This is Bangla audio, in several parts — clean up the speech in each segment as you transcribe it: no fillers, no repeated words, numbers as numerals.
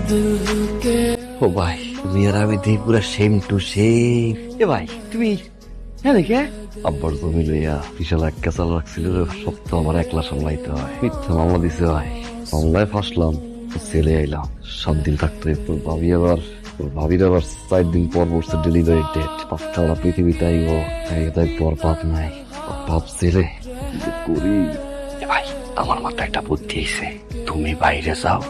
ও ভাই, তুমি আর আমি দেখি পুরা সেম টু সেম। এ ভাই, তুমি হ্যাঁ দেখে আব্বার জমি লইয়া বিশাল এক কেসাল রাখছিল, সব তো আমার একলা সামলাইতে হয়। মিথ্যা মামলা দিছে ভাই, মামলায় ফাঁসলাম, ছেলে আইলাম। 7 দিন থাকতে ভাবির আবার 4 দিন পর পড়ছে ডেলিভারি ডেট। পাপটা ওরা পৃথিবীতে আইব, তাই পর পাপ নাই, পাপ ছেলে করি। ভাই আমার মাথায় একটা বুদ্ধি আইছে, তুমি বাইরে যাও,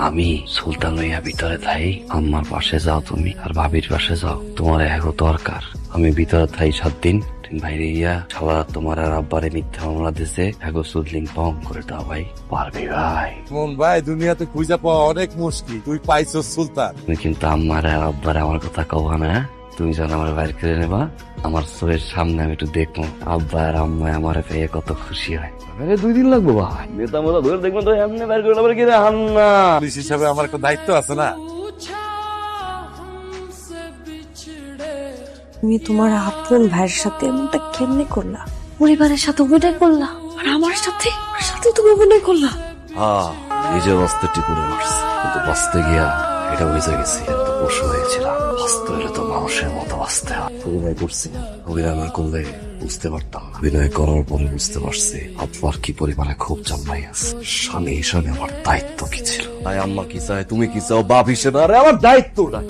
আমি সুলতান লইয়া ভিতরে থাই, আম্মার পাশে যাও তুমি, আর ভাবির পাশে যাও। তোমার এগো দরকার, আমি ভিতরে থাই 7 দিন, তুমি বাইরে গিয়া সবা তোমার আর আব্বারে মিথ্যা মামলা দিছে, এগো সুদলিং পং করে দাও ভাই। পারবি ভাই? মন ভাই, দুনিয়াতে খুঁজে পাওয়া অনেক মুশকিল, তুই পাইছো সুলতান। তুমি কিন্তু আম্মার আর আব্বারে আমার কথা কবা না, তুমি যেন আমার বাইর করে নেবা, আমার চোখের সামনে আমি একটু দেখবো আব্বা আর আম্মা আমার পেয়ে কত খুশি হয়। 2 দিন লাগবো ভাই, নেতা মোতা ধরে দেখবো তো এমনি বাইর করে আবার কিনা হান্না। পুলিশ হিসাবে আমার একটা দায়িত্ব আছে না। তুমি তোমার আপন ভাইয়ের সাথে এমনটা কেমনে করলা? পরিবারের সাথে অভিনয় করলা, আর আমার সাথে তুমি অভিনয় করলা। হ্যাঁ, নিজে বাঁচতে টিপুরে মারছে, কিন্তু বাঁচতে গিয়া এটা বুঝে গেছি তো পশু হয়েছিলাম। বাঁচতে হলে তো মানুষের মতো বাঁচতে হয়। অভিনয় করছি, অভিনয় না করলে বুঝতে পারতাম না। অভিনয় করার পরে বুঝতে পারছি আব্বার কি পরিমাণে খুব জামাই আছে। স্বামী হিসাবে আমার দায়িত্ব কি ছিল। তাই আম্মা কি চায়, তুমি কি চাও, বাপ হিসেবে আরে আমার দায়িত্বটা।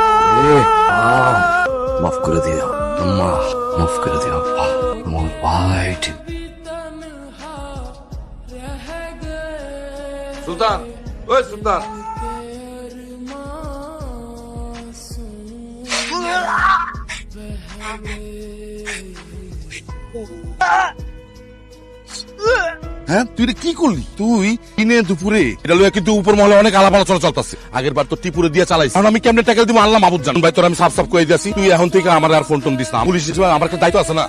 মাফ করে দিও আম্মা, মাফ করে দিও আব্বা, আমার ভাই ঠিক। সুলতান, ওই সুলতান, হ্যাঁ তুই এটা কি করলি? তুই দিনে দুপুরে এটা লইয়া কিন্তু উপর মহলে অনেক আলাপ আলোচনা চলতেছে। আগের বার তো টিপুরে দিয়ে চালাইছি, এখন আমি কেমনে টাকা দিব আল্লাহ মাহবুব জানেন। ভাই তোর আমি সাফ সাফ করে দিয়েছি, তুই এখন থেকে আমার আর ফোন টোন দিস না। পুলিশ হিসেবে আমার একটা দায়িত্ব আছে না।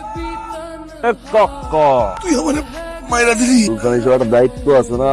তুই আমার মাইরা দিলি, সুলতান হিসেবে একটা দায়িত্ব আছে না।